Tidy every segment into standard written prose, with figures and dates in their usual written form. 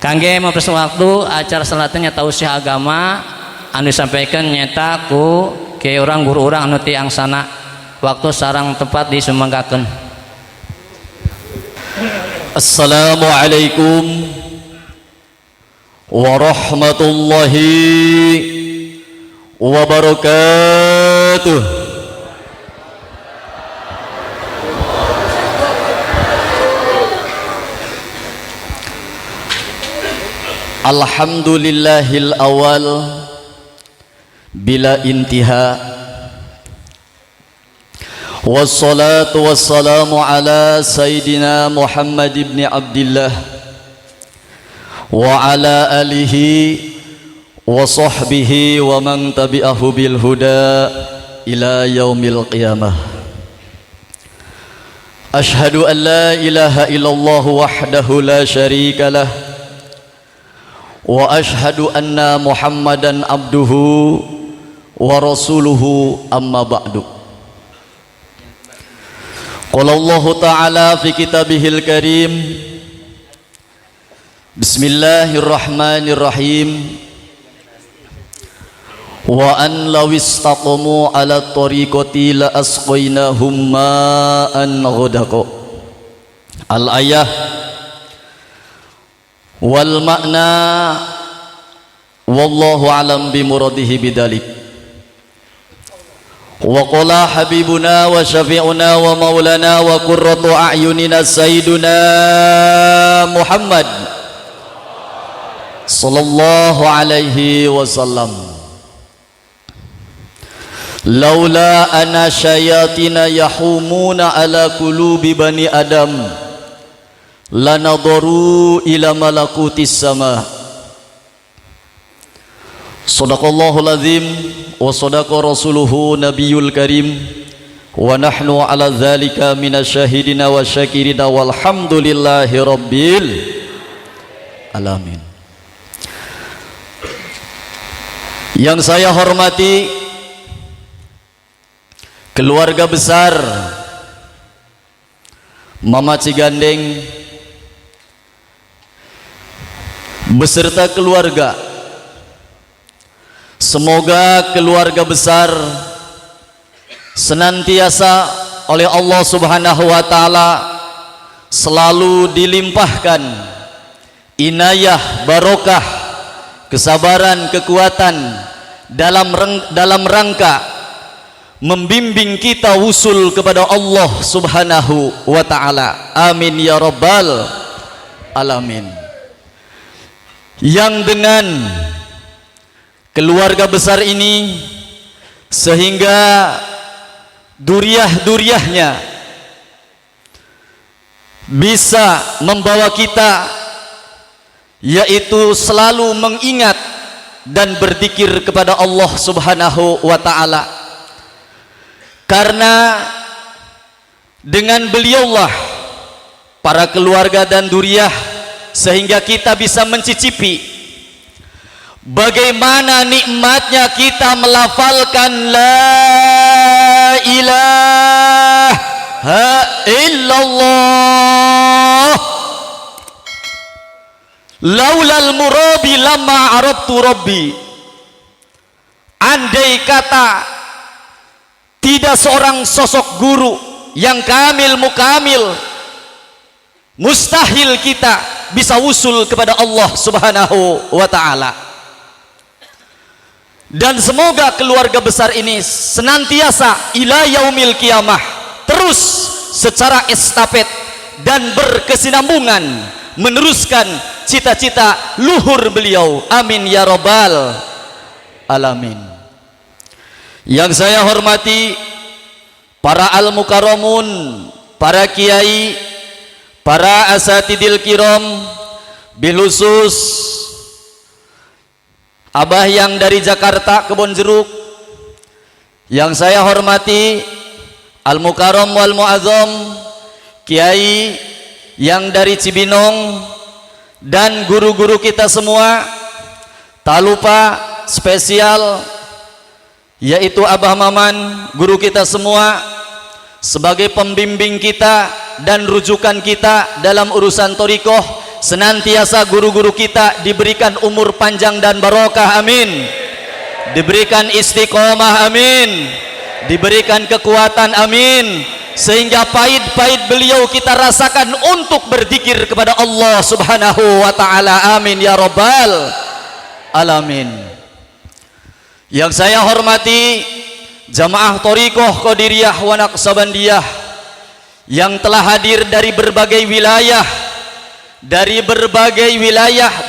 Kangge mempersen waktu acara selanjutnya tausiah agama anu disampaikan nyata ku ke orang guru orang anu ti angsana waktu sarang tepat disumanggakeun. Assalamualaikum warahmatullahi wabarakatuh. Alhamdulillahil awal bila intiha, wassalatu wassalamu ala sayyidina Muhammad ibn Abdillah wa ala alihi wa sahbihi wa man tabi'ahu bil huda ila yaumil qiyamah. Ashhadu an la ilaha illallah wahdahu la syarika lah wa ashhadu anna Muhammadan abduhu wa rasuluhu amma ba'du. Qala Allah ta'ala fi kitabihil karim, bismillahirrahmanirrahim, wa an law istaqamu ala tariqati la asqainahum ma'an ghadaqa. Al-ayah wal makna wallahu alam bimuradihi bidzalik. Wa qala habibuna wa syafi'una wa maulana wa qurratu a'yunina sayyiduna Muhammad sallallahu alaihi wasallam, laula ana syayatina yahumuna ala qulubi bani adam lanadharu ila malakutis sama. Shadaqallahul azim wa sadaqa rasuluhu nabiyul karim wa nahnu ala dzalika minasyahidina wa syakirina walhamdulillahi rabbil alamin. Yang saya hormati keluarga besar Mama Cigandeng beserta keluarga, semoga keluarga besar senantiasa oleh Allah Subhanahu wa taala selalu dilimpahkan inayah, barokah, kesabaran, kekuatan dalam rangka membimbing kita wusul kepada Allah Subhanahu wa taala. Amin ya rabbal alamin. Yang dengan keluarga besar ini sehingga duriah-duriahnya bisa membawa kita yaitu selalu mengingat dan berzikir kepada Allah Subhanahu wa taala. Karena dengan beliaulah para keluarga dan duriah sehingga kita bisa mencicipi bagaimana nikmatnya kita melafalkan la ilaha illallah. Laulal murabi lama arabtu rabbi. Andai kata tidak seorang sosok guru yang kamil mukamil, mustahil kita bisa usul kepada Allah Subhanahu wa ta'ala. Dan semoga keluarga besar ini senantiasa ila yaumil qiyamah terus secara estafet dan berkesinambungan meneruskan cita-cita luhur beliau. Amin ya rabbal alamin. Yang saya hormati para al-mukarramun, para kiai, para asatidil kiram, bilusus abah yang dari Jakarta Kebon Jeruk. Yang saya hormati al-mukarram wal muazzam, kiai yang dari Cibinong dan guru-guru kita semua. Tak lupa spesial yaitu Abah Maman, guru kita semua sebagai pembimbing kita dan rujukan kita dalam urusan thariqah senantiasa guru-guru kita diberikan umur panjang dan barokah, amin. Diberikan istiqomah, amin. Diberikan kekuatan, amin. Sehingga pahit-pahit beliau kita rasakan untuk berzikir kepada Allah Subhanahu wa taala, amin ya rabbal alamin. Yang saya hormati jamaah Thariqah Qadiriyah wa Naqsabandiyah yang telah hadir dari berbagai wilayah,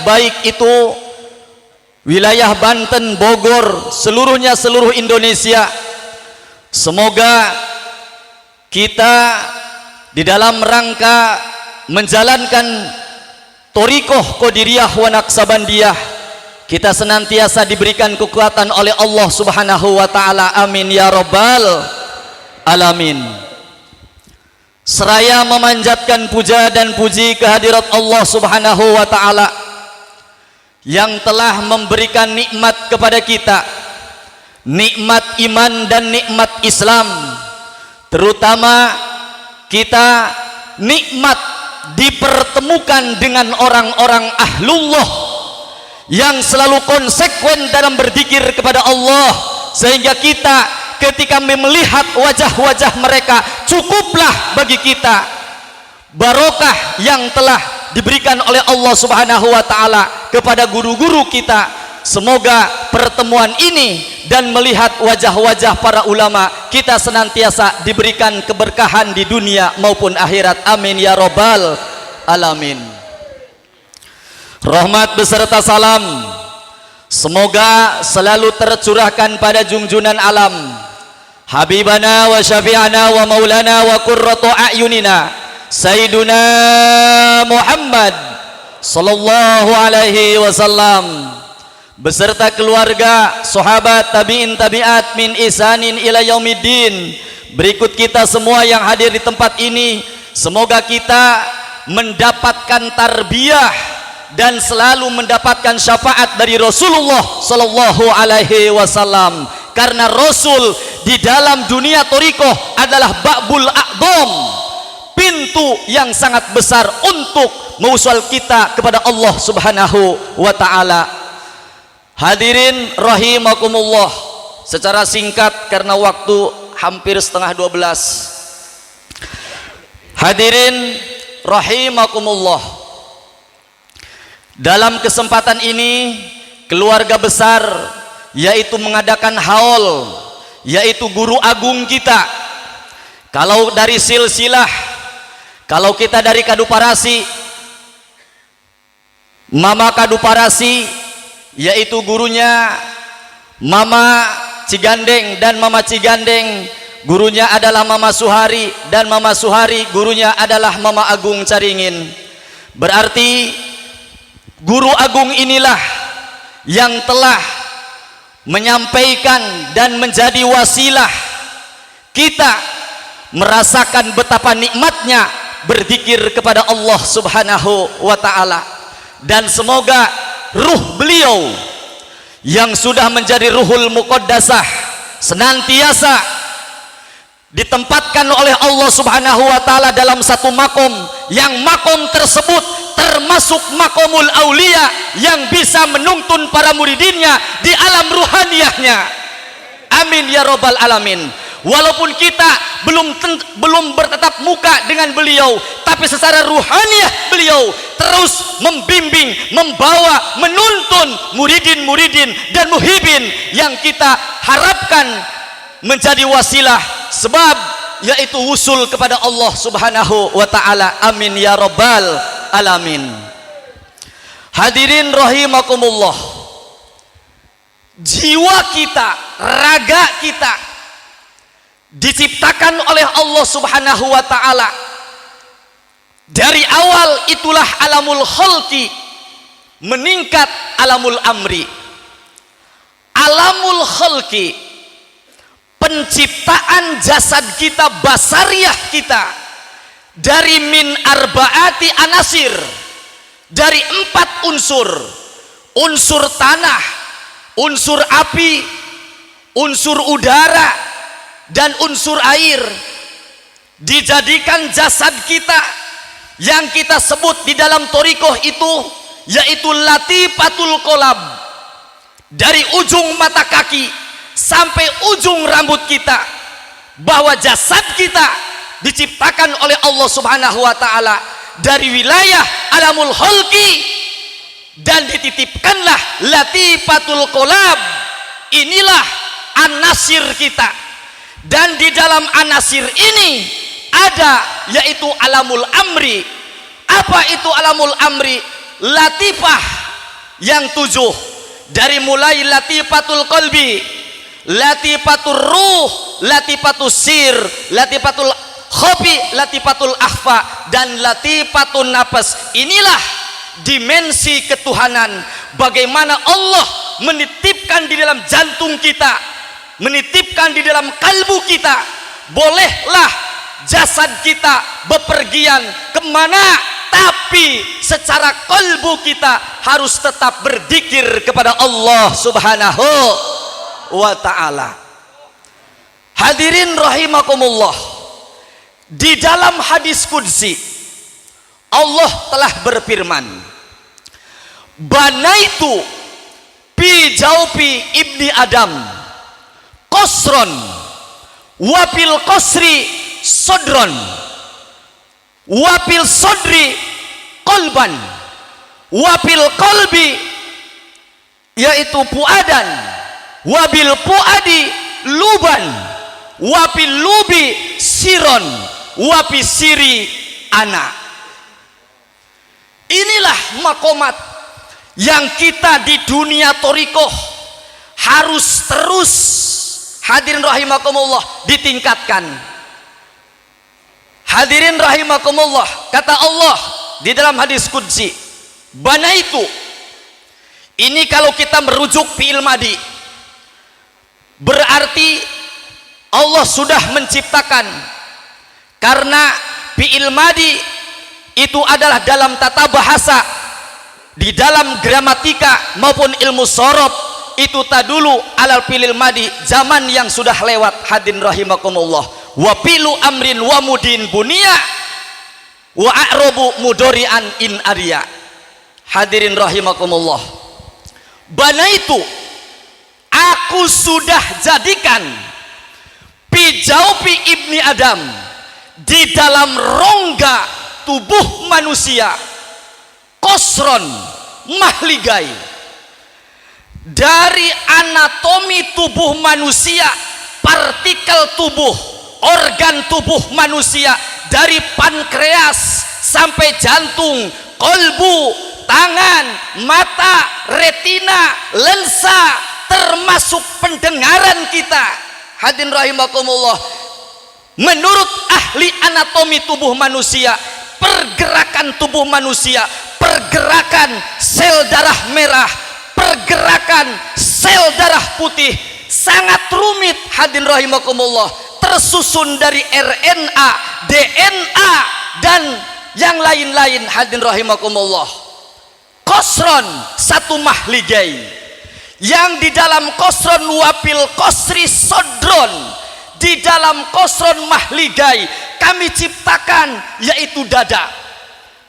baik itu wilayah Banten, Bogor, seluruhnya seluruh Indonesia. Semoga kita di dalam rangka menjalankan Thariqah Qadiriyah wa Naqsabandiyah, kita senantiasa diberikan kekuatan oleh Allah Subhanahu wa taala, amin ya rabbal alamin. Seraya memanjatkan puja dan puji kehadirat Allah Subhanahu wa taala yang telah memberikan nikmat kepada kita, nikmat iman dan nikmat Islam, terutama kita nikmat dipertemukan dengan orang-orang ahlullah yang selalu konsekuen dalam berzikir kepada Allah, sehingga kita ketika melihat wajah-wajah mereka cukuplah bagi kita barokah yang telah diberikan oleh Allah Subhanahu wa taala kepada guru-guru kita. Semoga pertemuan ini dan melihat wajah-wajah para ulama kita senantiasa diberikan keberkahan di dunia maupun akhirat, amin ya rabbal alamin. Rahmat beserta salam semoga selalu tercurahkan pada junjunan alam Habibana wa syafi'ana wa maulana wa qurratu a'yunina Sayyiduna Muhammad sallallahu alaihi wasallam beserta keluarga, sahabat, tabi'in, tabi'at min isanin ila yaumiddin. Berikut kita semua yang hadir di tempat ini, semoga kita mendapatkan tarbiyah dan selalu mendapatkan syafaat dari Rasulullah sallallahu alaihi wasallam, karena Rasul di dalam dunia thariqah adalah ba'bul a'dham, pintu yang sangat besar untuk mewusul kita kepada Allah Subhanahu wa taala. Hadirin rahimakumullah, secara singkat karena waktu hampir setengah 12. Hadirin rahimakumullah, dalam kesempatan ini keluarga besar yaitu mengadakan haul, yaitu guru agung kita. Kalau dari silsilah, kalau kita dari Kaduparasi, Mama Kaduparasi yaitu gurunya Mama Cigandeng, dan Mama Cigandeng gurunya adalah Mama Suhari, dan Mama Suhari gurunya adalah Mama Agung Caringin. Berarti guru agung inilah yang telah menyampaikan dan menjadi wasilah kita merasakan betapa nikmatnya berzikir kepada Allah Subhanahu wa taala. Dan semoga ruh beliau yang sudah menjadi ruhul muqaddasah senantiasa ditempatkan oleh Allah Subhanahu wa taala dalam satu makom, yang makom tersebut termasuk makomul aulia yang bisa menuntun para muridinnya di alam ruhaniyahnya, amin ya rabbal alamin. Walaupun kita belum bertatap muka dengan beliau, tapi secara ruhaniyah beliau terus membimbing, membawa, menuntun muridin-muridin dan muhibin yang kita harapkan menjadi wasilah sebab yaitu wusul kepada Allah Subhanahu wa taala, amin ya rabbal alamin. Hadirin rahimakumullah, jiwa kita, raga kita diciptakan oleh Allah Subhanahu wa taala. Dari awal itulah alamul khalqi, meningkat alamul amri. Alamul khalqi, penciptaan jasad kita, basariyah kita, dari min arbaati anasir, dari 4 unsur. Unsur tanah, unsur api, unsur udara, dan unsur air. Dijadikan jasad kita yang kita sebut di dalam thariqah itu yaitu latifatul qalb, dari ujung mata kaki sampai ujung rambut kita, bahwa jasad kita diciptakan oleh Allah Subhanahu wa taala dari wilayah alamul khalqi, dan dititipkanlah latifatul qalb. Inilah anasir kita, dan di dalam anasir ini ada yaitu alamul amri. Apa itu alamul amri? Latifah yang 7, dari mulai latifatul qalbi, latifatul ruh, latifatul sir, latifatul khafi, latifatul akhfa, dan latifatul nafas. Inilah dimensi ketuhanan, bagaimana Allah menitipkan di dalam jantung kita, menitipkan di dalam kalbu kita. Bolehlah jasad kita bepergian kemana, tapi secara kalbu kita harus tetap berzikir kepada Allah Subhanahu wa ta'ala. Hadirin rahimakumullah, di dalam hadis qudsi Allah telah berfirman, banaitu fi jaufi ibni adam qasron wa fil qasri sodron wa fil sodri qalban wa fil qalbi yaitu puadan wa bil puadi luban wa fil lubi siron wa fi siri ana. Inilah makomat yang kita di dunia thariqah harus terus, hadirin rahimakumullah, ditingkatkan. Hadirin rahimakumullah, kata Allah di dalam hadis qudsi, banaitu. Ini kalau kita merujuk fi'il madi, berarti Allah sudah menciptakan, karena fi'il madi itu adalah dalam tata bahasa, di dalam gramatika maupun ilmu sorof itu tadulu alal fi'il madi, zaman yang sudah lewat. Hadirin rahimakumullah, wa fi'lu amrin wa mudin bunia wa a'robu mudori'an in arya. Hadirin rahimakumullah, bana itu aku sudah jadikan pijaupi ibni adam, di dalam rongga tubuh manusia, kosron mahligai, dari anatomi tubuh manusia, partikel tubuh, organ tubuh manusia, dari pankreas sampai jantung, kolbu, tangan, mata, retina, lensa, termasuk pendengaran kita. Hadirin rahimakumullah, menurut ahli anatomi tubuh manusia, pergerakan tubuh manusia, pergerakan sel darah merah, pergerakan sel darah putih sangat rumit. Hadirin rahimakumullah, tersusun dari RNA, DNA, dan yang lain-lain. Hadirin rahimakumullah, kosron satu mahligai, yang di dalam kosron wapil kosri sodron, di dalam kosron mahligai kami ciptakan yaitu dada.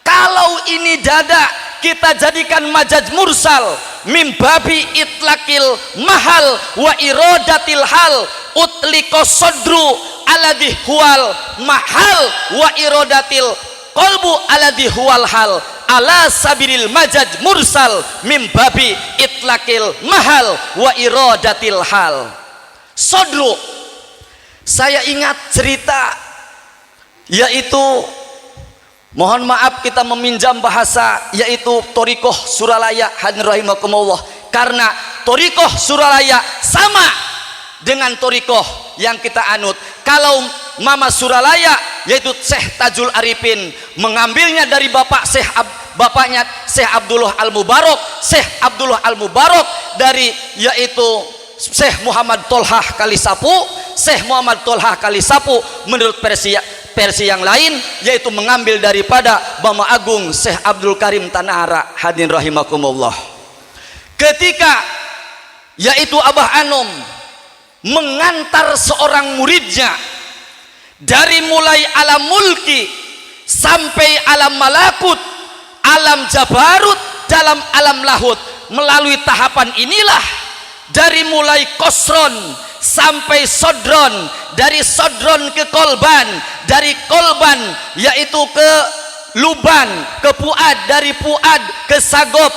Kalau ini dada kita jadikan majaz mursal, mimbabi itlaqil mahal wa iradatil hal, utliko sodru aladhi huwal mahal wa iradatil qalbu aladhi huwal hal, ala sabiril majaz mursal mimbabi itlaqil mahal wa iradatil hal. Sodru, saya ingat cerita, yaitu mohon maaf kita meminjam bahasa, yaitu thariqah Suralaya. Hadirin rahimakumullah, karena thariqah Suralaya sama dengan thariqah yang kita anut. Kalau Mama Suralaya yaitu Syekh Tajul Arifin mengambilnya dari bapaknya Syekh Abdullah Al-Mubarak, Syekh Abdullah Al-Mubarak dari yaitu Syekh Muhammad Tolhah Kalisapu, Syekh Muhammad Tolhah Kalisapu menurut versi yang lain yaitu mengambil daripada Bama Agung Syekh Abdul Karim Tanahara. Hadirin rahimakumullah, ketika yaitu Abah Anom mengantar seorang muridnya dari mulai alam mulki sampai alam malakut, alam jabarut, dalam alam lahut. Melalui tahapan inilah, dari mulai kosron sampai sodron, dari sodron ke kolban, dari kolban yaitu ke luban, ke puad, dari puad ke sagop,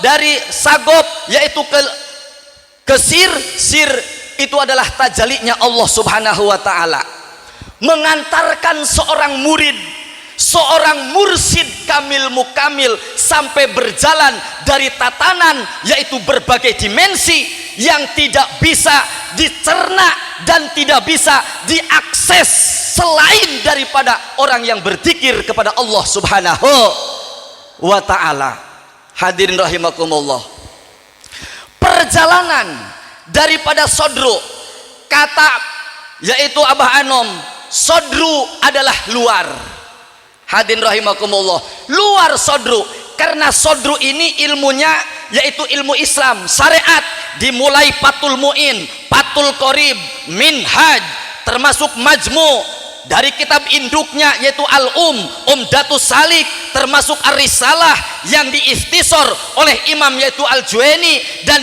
dari sagop yaitu ke sir itu adalah tajallinya Allah Subhanahu wa taala, mengantarkan seorang murid, seorang mursyid kamil mukamil sampai berjalan dari tatanan yaitu berbagai dimensi yang tidak bisa dicerna dan tidak bisa diakses selain daripada orang yang berzikir kepada Allah Subhanahu wa taala. Hadirin rahimakumullah, perjalanan daripada sodru, kata yaitu Abah Anom, sodru adalah luar. Hadirin rahimakumullah, luar sodru, karena sodru ini ilmunya yaitu ilmu Islam syariat, dimulai Fathul Muin, Fathul Qorib, Minhaj, termasuk Majmu, dari kitab induknya yaitu Umdatus Salik, termasuk Ar-Risalah yang diikhtisor oleh Imam yaitu Al-Juwaini dan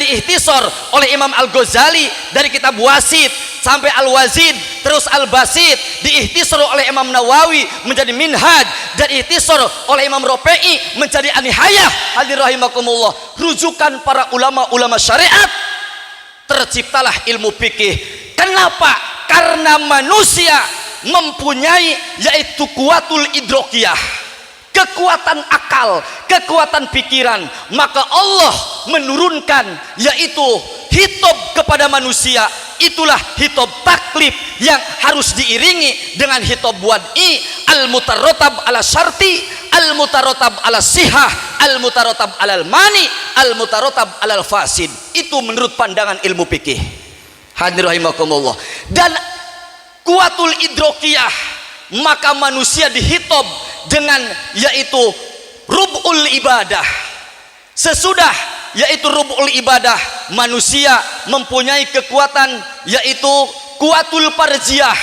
diikhtisor oleh Imam Al-Ghazali, dari kitab Wasit sampai Al-Wazid, terus Al-Basit diikhtisor oleh Imam Nawawi menjadi Minhaj, dan diikhtisor oleh Imam Rafi'i menjadi An-Nihayah. Hadirin rahimakumullah, rujukan para ulama-ulama syariat, terciptalah ilmu fikih. Kenapa? Karena manusia mempunyai yaitu kuatul idrokiyah, kekuatan akal, kekuatan pikiran, maka Allah menurunkan yaitu hitob kepada manusia. Itulah hitob taklif yang harus diiringi dengan hitob wad'i, al-mutarotab ala syarti, al-mutarotab ala sihah, al-mutarotab ala mani, al-mutarotab ala fasid. Itu menurut pandangan ilmu fikih. Hadirin rahimakumullah. Dan kuatul idrokiyah, maka manusia dihitob dengan yaitu rub'ul ibadah. Sesudah yaitu rub'ul ibadah, manusia mempunyai kekuatan yaitu kuatul parjiyah,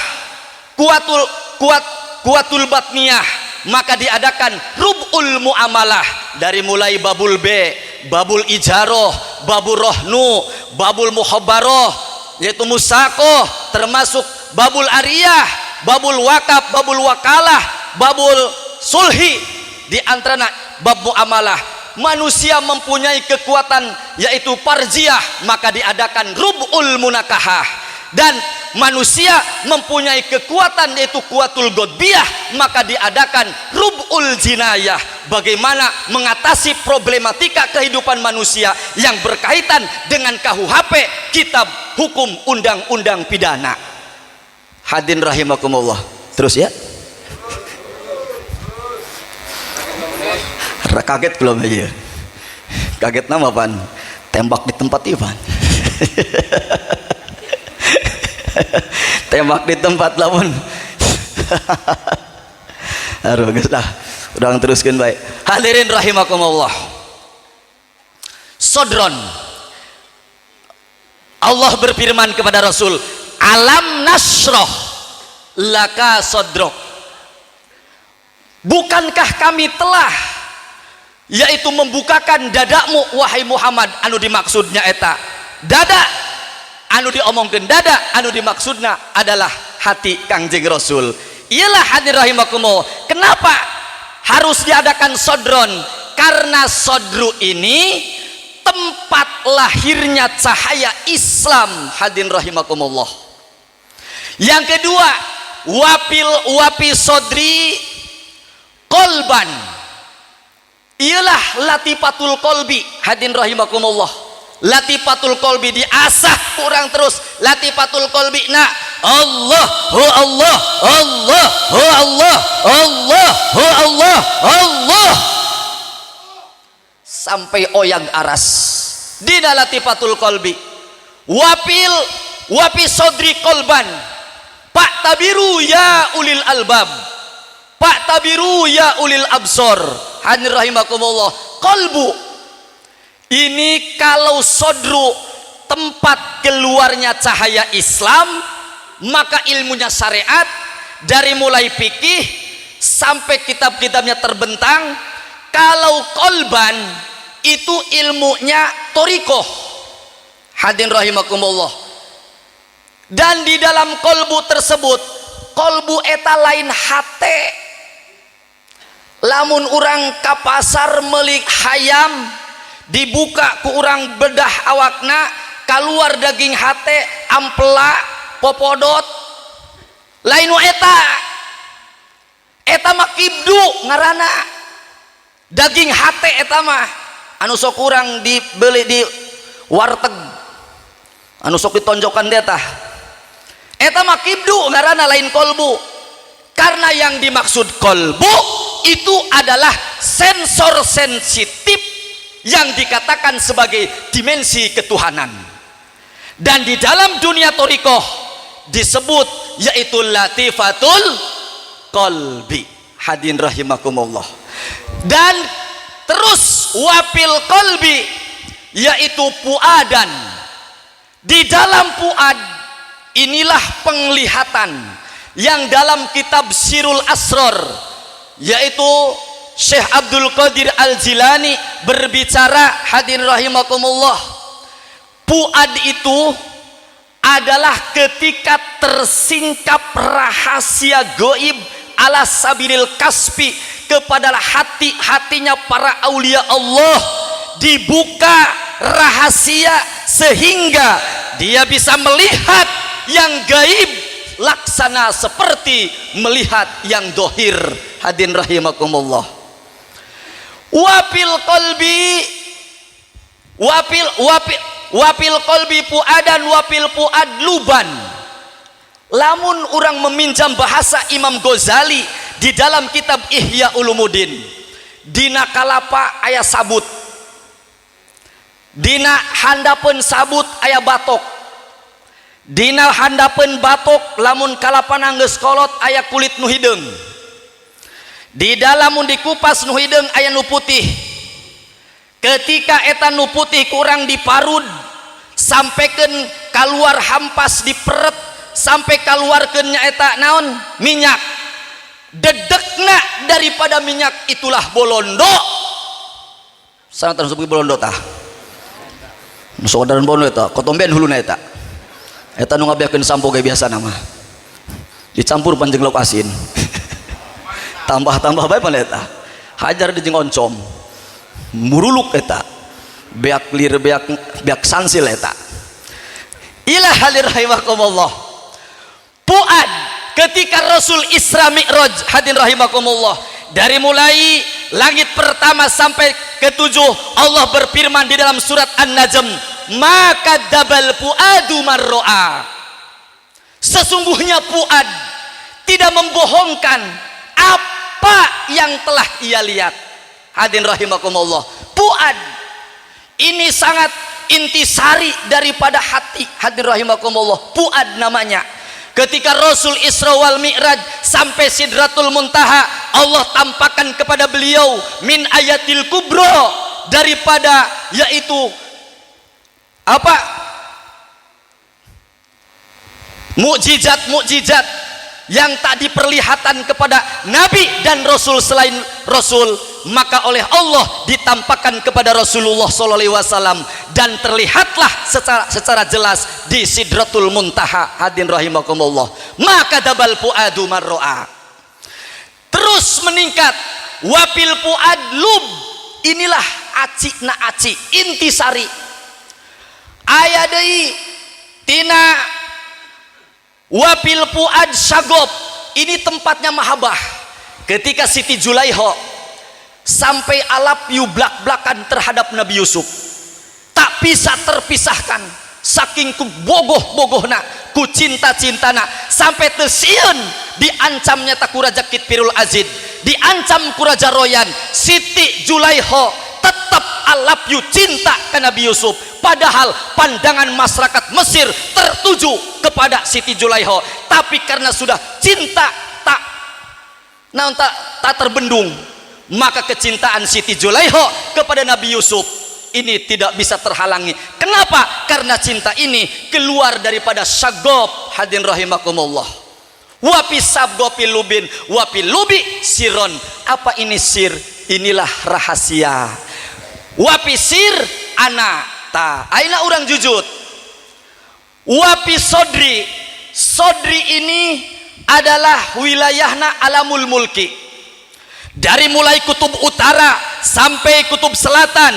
kuatul batniyah, maka diadakan rub'ul muamalah, dari mulai babul B, babul ijaroh, babul rohnu, babul muhabbaroh yaitu musakoh, termasuk babul ariyah, babul wakaf, babul wakalah, babul sulhi. Di antara bab muamalah, manusia mempunyai kekuatan yaitu parjiyah, maka diadakan rub'ul munakahah. Dan manusia mempunyai kekuatan yaitu kuatul godbiyah, maka diadakan rub'ul jinayah. Bagaimana mengatasi problematika kehidupan manusia yang berkaitan dengan KUHP, kitab hukum undang-undang pidana. Hadirin rahimakumullah. Terus ya, kaget belum ya? Kaget nama pan? Tembak di tempat Ivan. Tembak di tempat lamun. Aduh geus dah, urang teruskeun bae. Hadirin rahimakumullah. Sodron, Allah berfirman kepada Rasul, alam nasroh laka sodrok. Bukankah kami telah yaitu membukakan dadamu wahai Muhammad? Anu dimaksudnya eta dada, anu diomongkeun dada, anu dimaksudna adalah hati Kangjeng Rasul. Iyalah hadirin rahimakumullah, kenapa harus diadakan sodron? Karena sodru ini tempat lahirnya cahaya Islam. Hadirin rahimakumullah. Yang kedua, wapi sodri kolban, ialah latifatul kolbi. Hadirin rahimakumullah, latifatul kolbi diasah kurang terus. Latifatul kolbi na Allah hu Allah, Allah hu Allah, Allah hu Allah, Allah sampai oyang aras. Dina latifatul kolbi, wapi sodri kolban, pak tabiru ya ulil albab, pak tabiru ya ulil absor. Hadirin rahimakumullah, kolbu ini kalau sodru tempat keluarnya cahaya Islam, maka ilmunya syariat, dari mulai fikih sampai kitab-kitabnya terbentang. Kalau kolban itu ilmunya torikoh, hadirin rahimakumullah. Dan di dalam kolbu tersebut, kolbu eta lain hate. Lamun urang ka pasar meuli hayam, dibuka ku urang bedah awakna, keluar daging hate, ampela, popodot, lain nu eta. Eta mah kibdu ngaranna. Daging hate eta mah anu sok urang dibeli di warteg, anu sok ditonjokan dia tah. Eta mah kibdu ngaranna, lain kolbu. Karena yang dimaksud kolbu itu adalah sensor sensitif yang dikatakan sebagai dimensi ketuhanan. Dan di dalam dunia torikoh disebut yaitu latifatul kolbi, hadirin rahimakumullah. Dan terus wafil kolbi yaitu puadan. Di dalam puad inilah penglihatan yang dalam kitab Sirul Asror, yaitu Syekh Abdul Qadir Al-Jilani berbicara, hadirin rahimakumullah, puad itu adalah ketika tersingkap rahasia goib ala sabilil kasfi kepada hati-hatinya para aulia Allah, dibuka rahasia sehingga dia bisa melihat yang gaib laksana seperti melihat yang dohir, hadirin rahimakumullah. Wafil kolbi puadan, wafil puad luban. Lamun orang meminjam bahasa Imam Ghazali di dalam kitab Ihya Ulumuddin, dina kalapa aya sabut, dina handapeun sabut aya batok, dina handapeun batok lamun kalapana geus kolot aya kulit nu hideung, di dalamun dikupas nu hideung aya nu putih. Ketika eta nu putih kurang diparud sampekeun kaluar hampas diperet sampai kaluarkeun nya eta naon minyak, dedekna daripada minyak itulah bolondo. Sangat seperti bolondo tah saudaran bolondo eta kotomben huluna eta. Eta nu ngabiakeun sampo ge biasa nama dicampur panjang lauk asin tambah bae pan eta hajar di jeung oncom muruluk eta beak lir beak sansil eta. Ila halir rahimakumullah. Puad ketika Rasul Isra Mi'raj, hadirin rahimakumullah, dari mulai langit pertama sampai ketujuh, Allah berfirman di dalam surat An-Najm, maka dabal puadu marro'a. Sesungguhnya puad tidak membohongkan apa yang telah ia lihat. Hadirin rahimakumullah, puad ini sangat intisari daripada hati, hadirin rahimakumullah. Puad namanya. Ketika Rasul Isra wal Mi'raj sampai Sidratul Muntaha, Allah tampakkan kepada beliau min ayatil kubro, daripada yaitu apa? Mukjizat yang tak diperlihatkan kepada Nabi dan Rasul selain Rasul, maka oleh Allah ditampakkan kepada Rasulullah SAW dan terlihatlah secara jelas di Sidratul Muntaha. Hadirin rahimakumullah, maka dabal puadu marro'a. Terus meningkat wafil puad lub, inilah aci na aci intisari aya deui tina wafil puad syagop, ini tempatnya mahabah. Ketika Siti Julaiho sampai alap yu blak-blakan terhadap Nabi Yusuf, tak bisa terpisahkan saking ku bogoh-bogohna, ku cinta-cintana, sampai tesieun diancamnya tak ku Raja Kitfirul Azid, diancam ku Raja Royan. Siti Julaiho tetap alap yu cinta ke Nabi Yusuf, padahal pandangan masyarakat Mesir tertuju kepada Siti Julaiho, tapi karena sudah cinta tak terbendung, maka kecintaan Siti Julaiho kepada Nabi Yusuf ini tidak bisa terhalangi. Kenapa? Karena cinta ini keluar daripada syagop. Hadirin rahimakumullah. Wapi sabgopi lubin, wapi lubi siron. Apa ini sir? Inilah rahasia. Wapi sir anata. Aina orang jujut. Wapi sodri. Sodri ini adalah wilayahna alamul mulki. Dari mulai kutub utara sampai kutub selatan,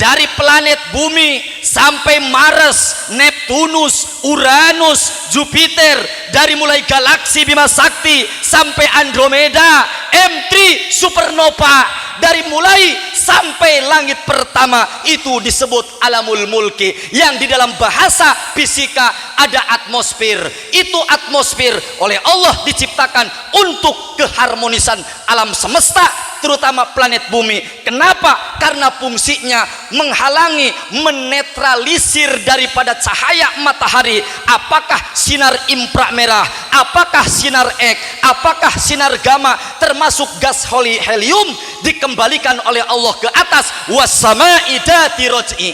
dari planet bumi sampai Mars, Neptunus, Uranus, Jupiter, dari mulai galaksi Bima Sakti sampai Andromeda, M3 supernova, dari mulai sampai langit pertama, itu disebut alamul mulki, yang di dalam bahasa fisika ada atmosfer. Itu atmosfer oleh Allah diciptakan untuk keharmonisan alam semesta, terutama planet bumi. Kenapa? Karena fungsinya menghalangi, menetralisir daripada cahaya matahari. Apakah sinar inframerah, apakah sinar X, apakah sinar gamma, termasuk gas helium, dikembalikan oleh Allah ke atas. Wassama'i dzati raj'i,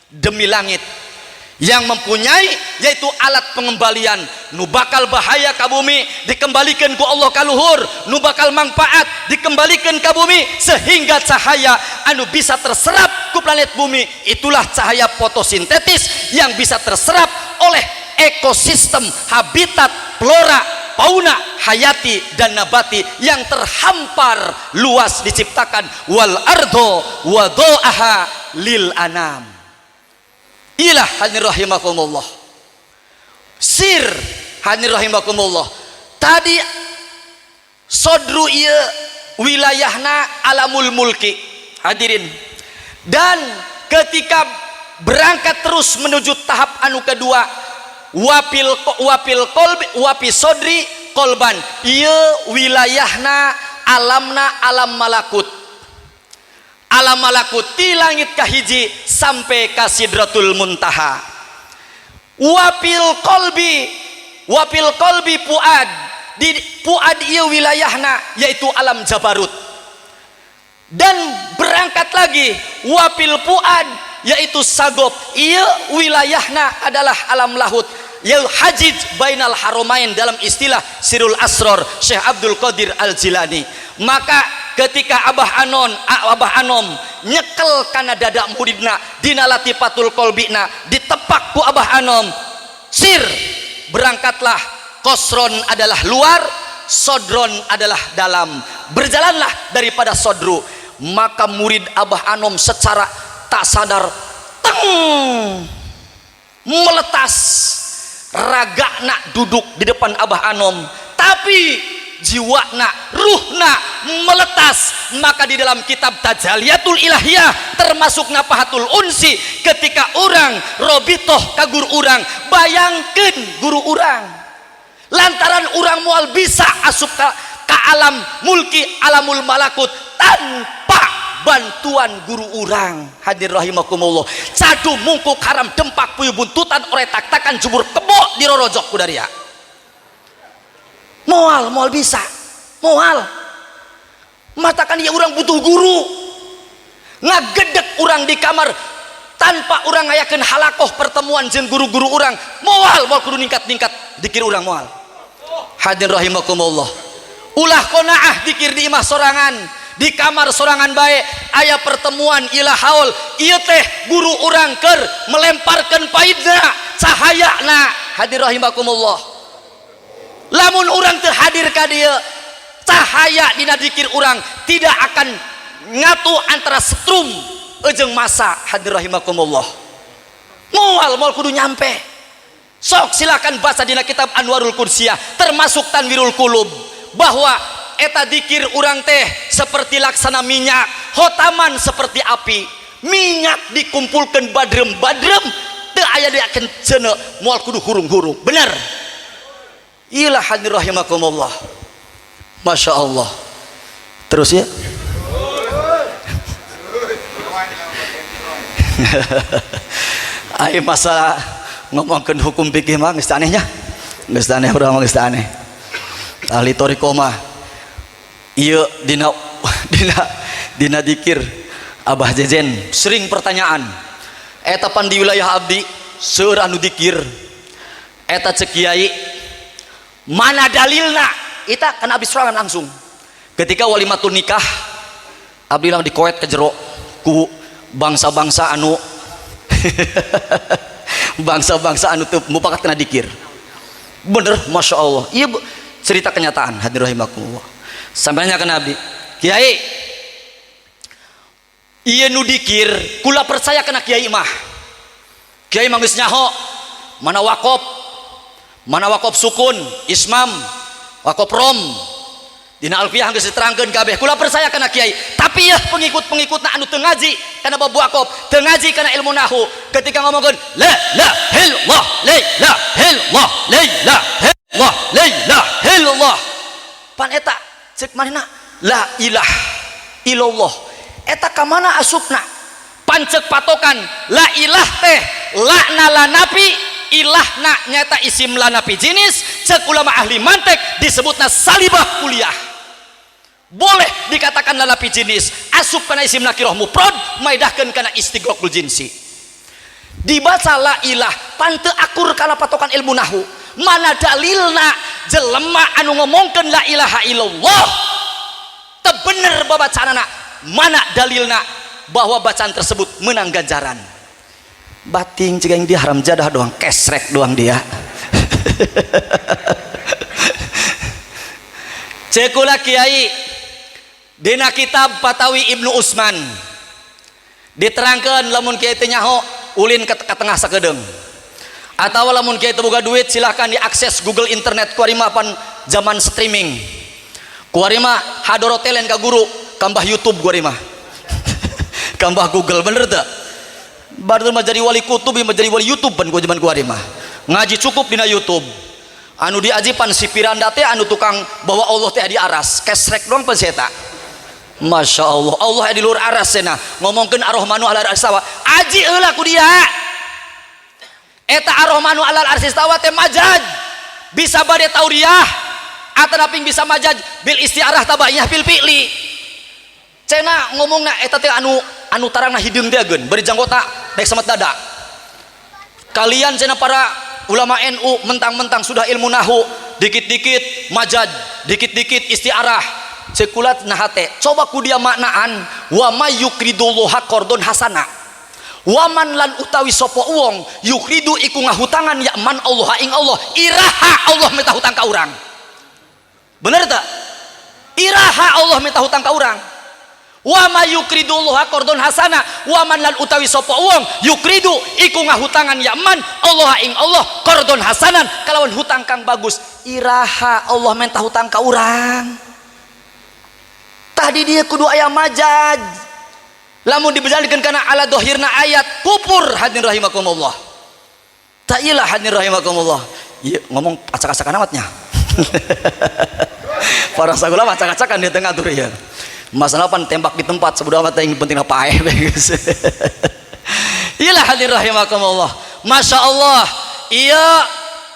demi langit yang mempunyai yaitu alat pengembalian. Nu bakal bahaya ka bumi dikembalikan ku Allah ka luhur, nu bakal manfaat dikembalikan ka bumi, sehingga cahaya anu bisa terserap ku planet bumi itulah cahaya fotosintetis yang bisa terserap oleh ekosistem, habitat, flora, fauna, hayati dan nabati yang terhampar luas diciptakan. Wal ardo wado'aha lil anam. Ilah hadir rahimakumullah. Sir hadir rahimakumullah. Tadi sodru ieu wilayahna alamul mulki, hadirin. Dan ketika berangkat terus menuju tahap anu kedua, wapil kolbi, wapi sodri kolban, ieu wilayahna alamna alam malakut. Alam malakut ti langit kahiji sampai ka sidratul muntaha. Wapil kolbi puad, di puad ieu wilayahna yaitu alam jabarut. Dan berangkat lagi wapil puad yaitu sagop, ieu wilayahna adalah alam lahut, yaitu hajij bainal haromain dalam istilah Sirul Asror Syekh Abdul Qadir Al-Jilani. Maka ketika Abah Anom nyekel kana dada muridna dina latifatul kolbina, ditepak ku Abah Anom, sir berangkatlah, kosron adalah luar, sodron adalah dalam, berjalanlah daripada sodru. Maka murid Abah Anom secara tak sadar meletas, ragana duduk di depan Abah Anom, tapi jiwana, ruhna meletas. Maka di dalam kitab Tajaliyatul Ilahiyah termasuk Nafahatul Unsi, ketika orang robitoh ka guru orang, bayangkan guru orang, lantaran orang mual bisa asup ka alam mulki, alamul malakut tanpa bantuan guru orang. Hadir rahimakumullah. Cadu mungkuk haram dempak puyuh buntutan ore tak-takan jubur kebo di rorojok kudaria. Moal bisa, moal. Matakan ya orang butuh guru, ngagedek orang di kamar tanpa orang ngayakeun halakoh pertemuan jeung guru-guru orang. Moal kudu ningkat-ningkat dikir orang moal. Hadir rahimakumullah. Ulah qanaah dikir di imah sorangan, di kamar sorangan bae aya pertemuan ilah haul, ieu teh guru orang keur melemparkeun paidna cahayana. Hadir rahimakumullah. Lamun orang terhadir ka dieu, cahaya dina dikir orang tidak akan ngatu antara setrum jeung masa. Hadir rahimakumullah. Moal kudu nyampe. Sok silakan baca dina kitab Anwarul Qudsiyah termasuk Tanwirul Qulub, bahwa eta dikir orang teh seperti laksana minyak, hotaman seperti api. Minyak dikumpulkan badrem-badrem teu aya diakeun ceneu, moal kudu hurung-hurung. Bener. Ilah hadir rahimakumullah. Masya Allah. Terus ya. Ayo masalah ngomongkan hukum fikih mah geus anehnya. Geus aneh urang mah geus aneh. Ahli toriko mah ieu dina dikir Abah Jejen sering pertanyaan. Eta pan di wilayah abdi seueur anu dikir. Eta cek kiai Mana dalilna? Ita kan abis sorangan langsung. Ketika walimatun nikah, abdi lang dikoet ke jero ku bangsa-bangsa anu bangsa-bangsa anu teu mupakat kena dikir. Bener, masya Allah. Iya cerita kenyataan. Hadirin rahimakumullah. Sampainya ke Nabi, Kiai, iya nu dikir, kula percaya kena Kiai mah. Kiai mah geus nyaho, mana wakop sukun, ismam, wakop rom. Dina alfiyah geus diterangkeun kabeh. Kula percaya kana Kiai, tapi ya pengikut-pengikutna anu teu ngaji kana bab wakop, teu ngaji kana ilmu nahwu, ketika ngomongkeun la ilaha illallah, la ilaha illallah, la ilaha illallah, la ilaha illallah. Pan eta cek manehna la ilaha illallah. Eta ka mana asupna? Pancek patokan la ilah teh la la napi, ilahna nyata isim la napi jenis, cek ulama ahli mantek disebutna salibah kuliah. Boleh dikatakan la napi jenis, asup kana isim nakirah mufrad, maidahkeun kana istighraqul jinsi. Dibaca la ilah pante akur kana patokan ilmu nahwu. Mana dalilna jelema anu ngomongkeun la ilaha illallah teu bener babacaanana? Mana dalilna bahwa bacaan tersebut menang ganjaran? Bating cegeng dia haram jadah doang, kesrek doang dia. Cekula Kiai dina kitab Fatawi Ibnu Utsman diterangkan lamun Kiai teh nyaho ulin ke tengah sakedeung, atau lamun Kiai teu boga duit silahkan diakses Google internet kuarima pan zaman streaming. Kuarima hadorote lain ka guru kambah YouTube kuarima. Kambah Google bener teu? Baru mah jadi wali kutub mah jadi wali YouTube pan ku zaman kuarima. Ngaji cukup dina YouTube. Anu diajipan si piranda teh anu tukang bawa Allah teh di aras, kesrek doang pan eta. Masya Allah, Allah di luar aras cenah. Ngomongkeun ar-Rahmanu 'alal arsy istawa. Aji heula ku dia. Eta ar-Rahmanu 'alal arsy istawa teh majaz. Bisa bade tauriyah atau ping bisa majaz bil istiarah tabaiyah bil fi'li. Cenah ngomongna eta teh anu tarangna hideung teh geun, bari janggota daek semet dada. Kalian cenah para ulama NU mentang-mentang sudah ilmu nahwu, dikit-dikit majaz, dikit-dikit istiarah. Cekulat nahate coba ku dia maknaan wa may yukridullaha qardon hasana, waman lan utawi sapa wong yukridu iku ngahutangan ya man Allah ing Allah, iraha Allah minta hutang ka urang. Bener tak? Iraha Allah minta hutang ka urang. Wa may yukridullaha qardon hasana, waman lan utawi sapa wong yukridu iku ngahutangan ya man Allah ing Allah qardon hasanan, kalawan hutang kang bagus, iraha Allah minta hutang ka urang. Tadi dia kudu aya majaz. Lamun dibejadikeun kana ala dohirna ayat kufur. Hadirin rahimakumullah. Ta ilah hadirin rahimakumullah. Ieu ngomong acak-acakan amatnya. Para sagulama acak-acakan di tengah tur ieu. Masalah pan tembak di tempat sebudah mah teh penting paeh beus. Ilah hadirin rahimakumullah. Masya Allah. Ieu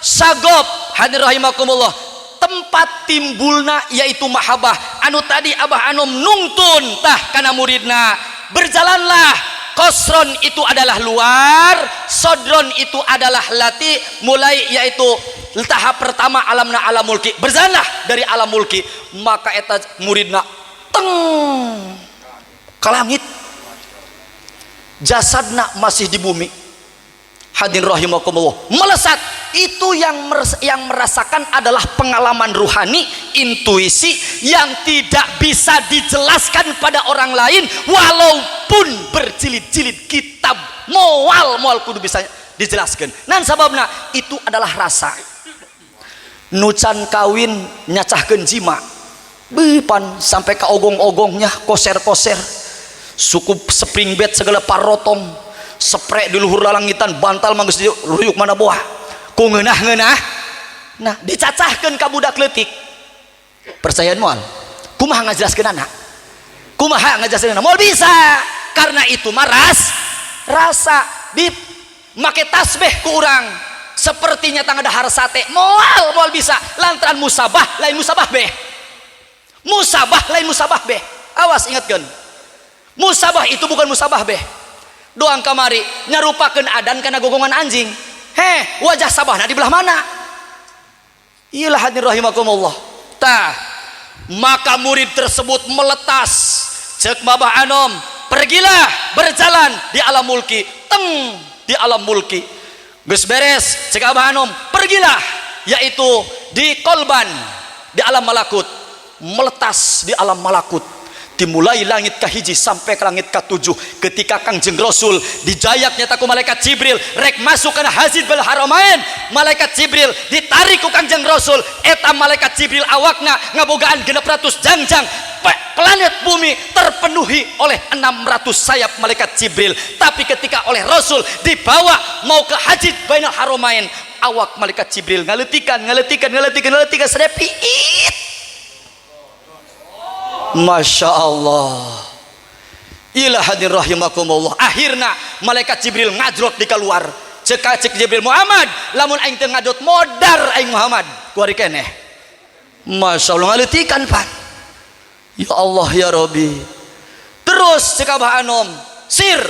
sagop hadirin rahimakumullah. Tempat timbulna yaitu mahabbah anu tadi Abah Anom nungtun tah kana muridna, berjalanlah. Kosron itu adalah luar, sodron itu adalah lati, mulai yaitu tahap pertama alamna alam mulki, berjalanlah dari alam mulki, maka eta muridna teng ka langit, jasadna masih di bumi. Hadirin rahimakumullah, melesat. Itu yang merasakan adalah pengalaman ruhani, intuisi yang tidak bisa dijelaskan pada orang lain, walaupun berjilid-jilid kitab moal kudu bisa dijelaskan. Nan sababna itu adalah rasa. Nucan kawin nyacahkeun jima, bipan sampai ke ogong-ogongnya koser-koser, sukup spring bed segala parotong, spray di luhur lalangitan, bantal manggeus ruyuk mana buah. Ku ngeunah-ngeunah, nah dicacahkeun ka budak leutik. Percayaan moal kumaha ngajelaskeun anak, kumaha ngajelaskeun anak moal bisa, karena itu mah rasa di make tasbih ku urang sepertinya tangga dahar sate moal bisa, lantaran musabah lain musabah beh, musabah lain musabah beh. Awas ingatkeun, musabah itu bukan musabah beh. Doang kamari nyarupakeun adan kana gogongan anjing. Wajah sabahna di belah mana? Iyalah hadirin rahimakumullah. Tah, maka murid tersebut meletas. Cek Babah Anom, pergilah berjalan di alam mulki. Teng di alam mulki. Geus beres, cek Abah Anom, pergilah yaitu di kolban di alam malakut. Meletas di alam malakut. Dimulai langit kahiji sampai ke langit ketujuh. Ketika Kangjeng Rasul dijayak nyata ku malaikat Jibril rek masuk kana Hazid bal Haramain, malaikat Jibril ditarik ku Kangjeng Rasul. Eta malaikat Jibril awakna ngabogaan 600 jangjang. Planet bumi terpenuhi oleh 600 sayap malaikat Jibril. Tapi ketika oleh Rasul dibawa mau ke Hazid bainal Haramain, awak malaikat Jibril ngaletikan sedepiit. Masya Allah. Ilah hadir rahimakumullah. Akhirnya malaikat Jibril ngajrot di keluar. Cek Jibril, Muhammad lamun aing teu ngadot modar aing Muhammad kuari keneh. Masya Allah ngaletikan pan. Ya Allah ya Rabbi. Terus cek Abah Anom sir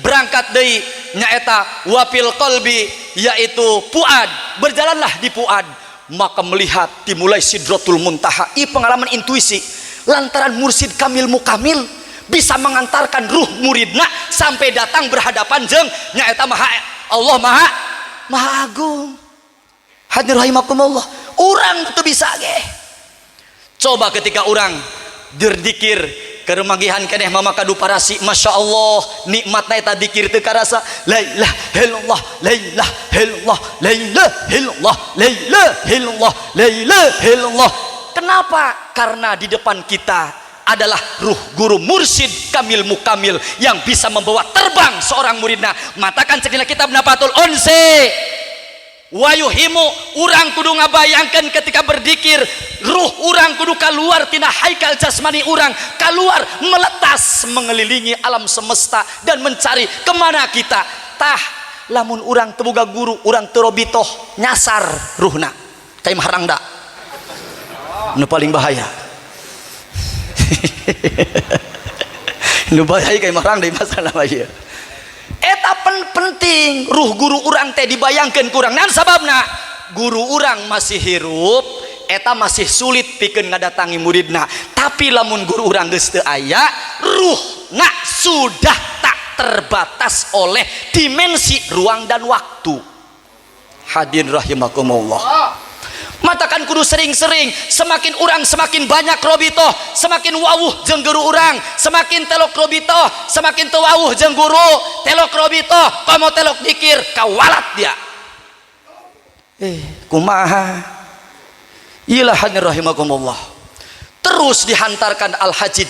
berangkat deui nyaeta wapil qalbi yaitu puad. Berjalanlah di puad, maka melihat dimulai Sidratul Muntaha. Ini pengalaman intuisi. Lantaran mursid kamil mukamil bisa mengantarkan ruh muridna sampai datang berhadapan jeung nyaeta Allah maha agung. Hadir rahimakumullah. Urang itu bisa ge. Coba ketika orang derdikir keremagihan keneh mama kadu parasi, Masya Allah nikmatna eta dikir teu karasa. La ilaha illallah, la ilaha illallah, la ilaha illallah, la ilaha illallah, la ilaha illallah. Kenapa? Karena di depan kita adalah ruh guru mursyid kamil mukamil yang bisa membawa terbang seorang muridna. Matakan cekina kitab Nafatul Unsi. Wayuhimu urang kudu ngabayangkan ketika berdikir ruh urang kudu keluar tina haikal jasmani urang, keluar meletas mengelilingi alam semesta dan mencari kemana kita. Tah lamun urang teboga guru, urang terobitoh nyasar ruhna kayak maharangda. Nu paling bahaya. Nu bahaya kayak marang dari masalah bahaya. Eta penting ruh guru urang teh dibayangkeun kurang. Naon sababna? Guru urang masih hirup, eta masih sulit pikeun ngadatangi muridna. Tapi lamun guru urang geus teu aya, ruhna sudah tak terbatas oleh dimensi ruang dan waktu. Hadirin rahimakumullah. Matakan kudu sering-sering, semakin urang semakin banyak robitoh, semakin wawuh jeung guru urang, semakin telok robitoh, semakin teu wawuh jeung guru, telok robitoh, komo telok dikir, kawalat dia. Kumaha? Ilah hadir rahimakumullah. Terus dihantarkan al-hajid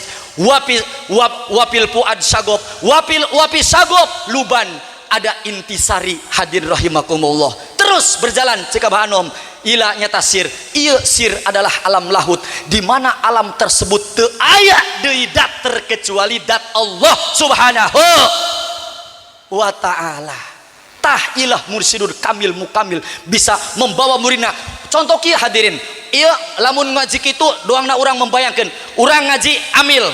wapil puad sagop, wapi sagop luban ada intisari hadir rahimakumullah. Terus berjalan cek Abah Anom. Ila nyata sir, iya sir adalah alam lahut di mana alam tersebut teu aya deui dat terkecuali dat Allah Subhanahu wa taala. Tah ilah mursyidul kamil mukamil bisa membawa muridna. Contoh kieu hadirin, ieu lamun ngaji kitu doangna urang membayangkeun, urang ngaji amil.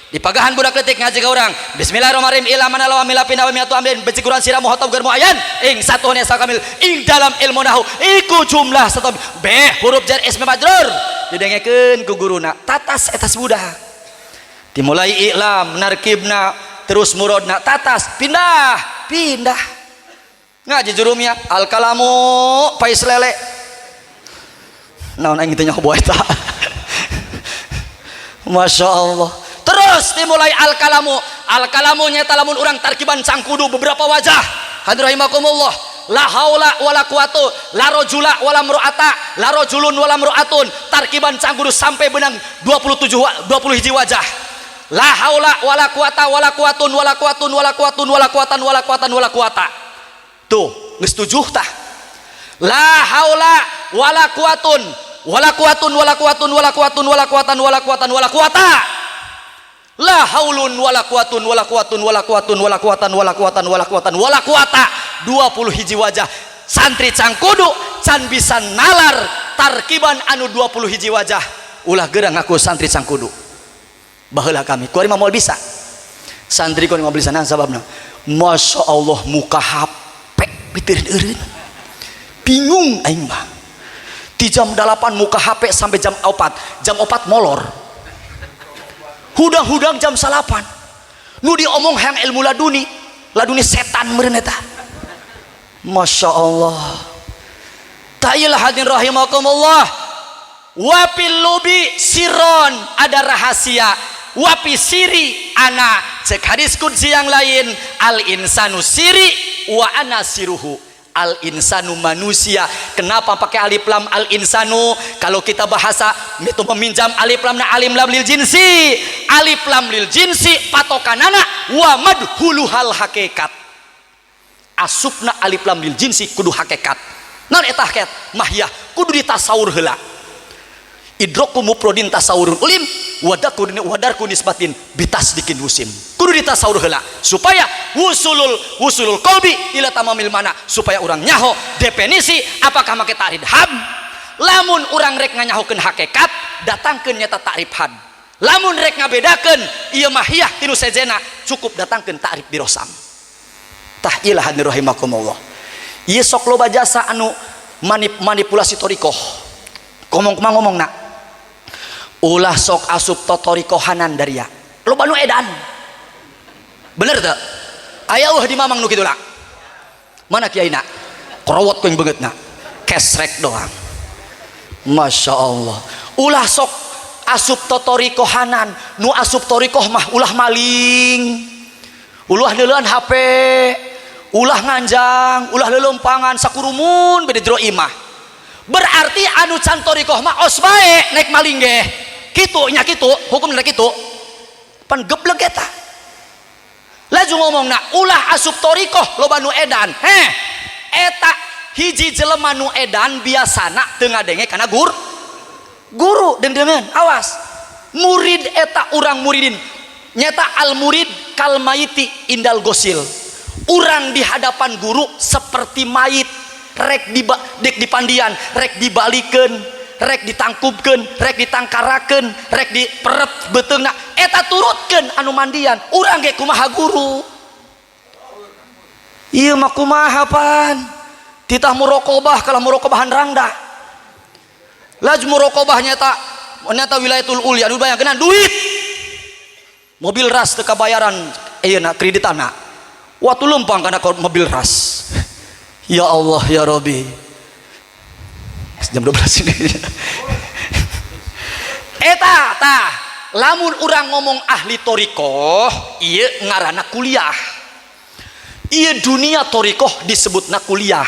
Di pagahan budak letik ngaji ka urang. Bismillahirrahmanirrahim. Ila mana lawa milapin wa miatu amrin beci Quran sirah muhatab gar muayyan. Ing satu hanya sakamil. Ing dalam ilmu nahwu iku jumlah satu beh huruf jar ism majrur. Didengekeun ku guruna. Tatas etas budak. Dimulai iklam narkibna terus murodna tatas pindah. Ngaji jurumnya al kalamu pais lele. Naon aing teh nyoba eta. Masya Allah. Terus dimulai al-kalamu nyata lamun urang tarkiban cangkudu beberapa wajah. Hadir rahimakumullah. La haula wala quwata la rajula wala mru'ata la rajulun wala mru'atun. Tarkiban cangkudu sampai benang 20 hiji wajah. La haula wala quwata wala quwatun wala quwatun wala quwatun wala quwatan wala quwatan wala quwata. Tuh, geus 7 tah. La haula wala quwatun wala quwatun wala quwatun wala quwatun wala quwatan wala quwatan wala quwata. La haulun wala quwatun wala quwatun wala quwatun wala quwatan wala quwatan wala quwatan wala quwata. 20 hiji wajah santri cangkudu can bisa nalar tarkiban anu 20 hiji wajah. Ulah geurang ngaku santri cangkudu. Baheula kami kuari mah moal bisa. Santri kuari moal bisa naon sababna? Masya Allah muka HP pitireun eureun. Bingung aing mah. Di jam 8 muka HP sampai jam 4. Jam 4 molor. Hudang-hudang jam 8. Nu diomong hayang ilmu laduni setan meureun eta. Masya Allah. Ta'ilah hadirin rahimakumullah. Wapil lubi siron, ada rahasia. Wapi siri ana, cek hadis qudsi yang lain, al insanu siri wa ana siruhu. Al insanu manusia. Kenapa pakai alif lam al insanu? Kalau kita bahasa itu meminjam alif lam na alim lam lil jinsi. Alif lam lil jinsi patokanana wa madhuluhal hakikat. Asupna alif lam lil jinsi kudu hakikat. Naon eta hakikat? Mahyah kudu ditasawur heula. Idroku muprodin tasawurun ulim wadarku nisbatin bitasdikin wusim. Kudu ditasawur heula supaya wusulul qalbi ila tamamil mana, supaya orang nyaho definisi apakah make ta'rif had. Lamun orang rek nganyahokeun hakikat datangkeun nyata ta'rif had. Lamun rek ngabedakeun ieu mahyah tinu sejena cukup datangkeun ta'rif birosam. Tah ilah hadir rahimakumullah. Ieu sok loba jasa anu manipulasi torikoh. Ngomongna ulah sok asup totorikohanan daria loba nu edan bener teu aya di mamang nu kitu lah mana kiaina korowot ku yang beungeutna kesrek doang. Masya Allah. Ulah sok asup totorikohanan, nu asup torikoh mah ulah maling, ulah leuleun HP, ulah nganjang, ulah lelompangan sakurumun bede jero imah. Berarti anu can torikoh mah os bae naik maling ge kitu nya kitu hukum nya kitu pan geblek eta. Laju ngomongna ulah asup torikoh loba nu edan eta hiji jelema nu edan biasana teu ngadenge kana guru dendengan awas murid eta urang muridin nyata al murid kal mayiti indal gosil. Urang di hadapan guru seperti mayit, rek dek dipandian, rek dibalikeun, rek ditangkupkeun, rek ditangkarakeun, rek diperep beteungna eta turutkeun anu mandian. Urang ge kumaha guru ieu mah kumaha pan titah muraqabah kalah muraqabahan rangda. Laju muraqabah nyata wilayatul ulya anu bayangkeun duit mobil ras teu kabayaran ayeuna kreditana waktu lempang kana mobil ras. Ya Allah ya Rabbi jam 12 ini eta tah lamun urang ngomong ahli torikoh ieu ngaranna kuliah. Ieu dunia torikoh disebutna kuliah.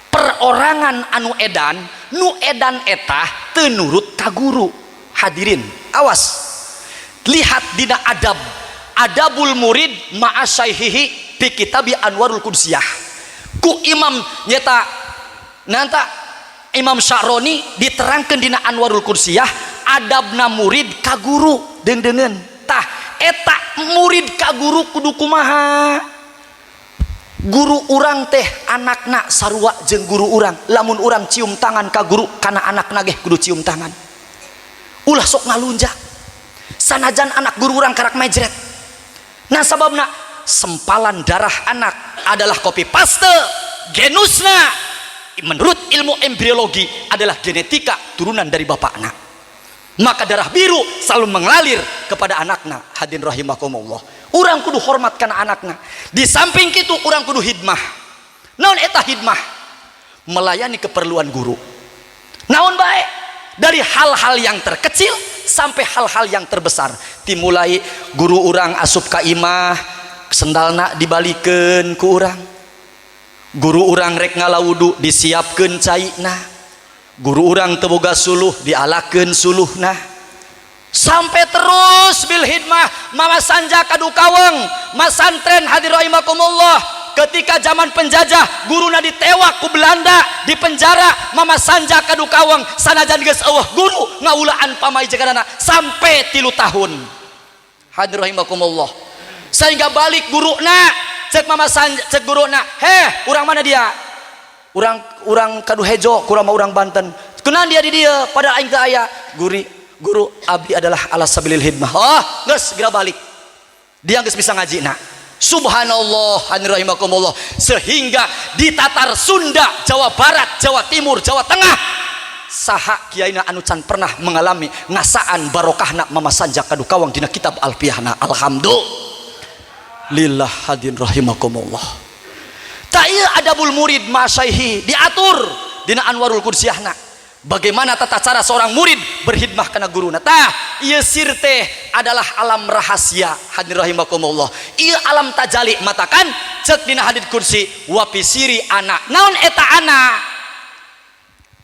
Perorangan anu edan nu edan eta teu nurut ka guru. Hadirin awas lihat dina adabul murid ma'a syaihihi fi kitabi Anwarul Qudsiyah ku Imam nyata nanta Imam Sya'roni diterangkeun dina Anwarul Qudsiyah adabna murid ka guru dendengeun tah eta murid ka guru kudu kumaha. Guru urang teh anakna sarua jeung guru urang, lamun urang cium tangan ka guru kana anakna ge kudu cium tangan. Ulah sok ngalunjak sanajan anak guru urang karak mejret. Nah sababna sempalan darah anak adalah copy paste genusna menurut ilmu embriologi adalah genetika turunan dari bapakna, maka darah biru selalu mengalir kepada anakna. Hadirin rahimakumullah, urang kudu hormat kana anakna. Di samping kitu urang kudu hidmah. Naon eta hidmah? Melayani keperluan guru. Naon bae? Dari hal-hal yang terkecil sampai hal-hal yang terbesar. Dimulai guru urang asup ka imah sendalna dibalikeun ku urang. Guru urang rek ngalawudu disiapkeun caina. Guru urang teu boga suluh dialakeun suluhna. Sampai terus bil hidmah mama sanja kadu kaweng masantren hadir rahimakumullah. Ketika zaman penjajah guruna ditewak ku Belanda di penjara mama sanja kadu kaweng sanajan geus eueuh guru ngaulaan pamajikanana sampai 3 tahun. Hadir rahimakumullah. Sehingga balik guruna cek mama sanja cek guruna urang mana dia urang kadu hejo kurang mah urang Banten kenan dia di dia padahal aing teu aya guru abdi adalah ala sabilil hidmah. Geus geura balik dia geus bisa ngajina. Subhanallah rahimakumullah. Sehingga di tatar Sunda, Jawa Barat, Jawa Timur, Jawa Tengah saha kiaina anu can pernah mengalami ngasaan barokahna mamasanja kadu kawang dina kitab alfiyahna. Alhamdulillah hadin rahimakumullah. Ta ieu adabul murid masyaihi diatur dina Anwarul Qudsiyahna. Bagaimana tata cara seorang murid berkhidmah kana guruna. Tah ieu sir teh adalah alam rahasia hadin rahimakumullah. Ieu alam tajali matakan cek dina hadits kursi wa pisiri ana. Naon eta ana?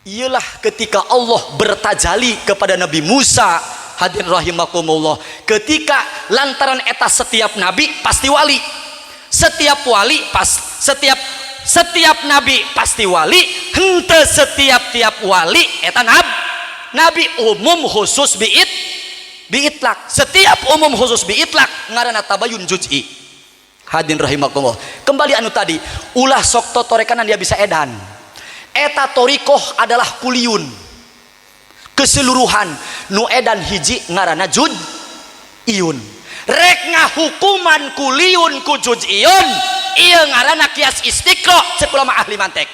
Ialah ketika Allah bertajali kepada Nabi Musa hadirin rahimakumullah, ketika lantaran eta setiap nabi pasti wali, setiap wali setiap nabi pasti wali, henteu setiap wali eta nabi umum khusus biitlak, setiap umum khusus biitlak ngaranna tabayun juz'i. Hadirin rahimakumullah, kembali anu tadi ulah sok totorekanan dia bisa edan. Eta torikoh adalah kuliun keseluruhan nu edan hiji ngaranna iyun. Rek ngahukuman kuliun ku iyun ieu ngaranna kias istiqra cek ulama ahli mantek.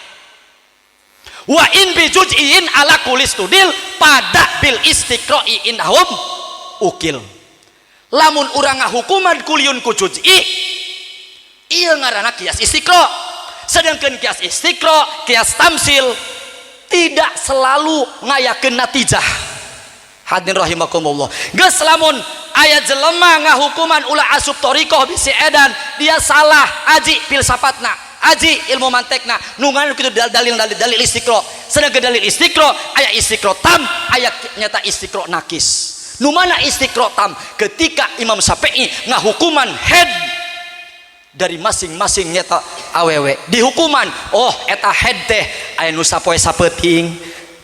Wa in bi juz'in ala kulistudil pada bil istiqra'i indahum ukil. Lamun urang ngahukuman kuliun ku juz'i ieu ngaranna kias istiqra. Sedangkan kias istiqra, kias tamsil tidak selalu ngayakeun natijah. Hadirin rahimakumullah. Geus lamun aya jelema ngahukuman ulah asup thariqah bisi edan, dia salah aji filsafatna, aji ilmu mantekna, nungan kitu dalil istiqra. Sedangkan dalil istiqra aya istiqra tam, aya nyata istiqra nakis. Nu mana istiqra tam? Ketika Imam Syafi'i ngahukuman head dari masing-masing nyata awewe dihukuman, oh eta head teh aya nu sapoe sapeuting.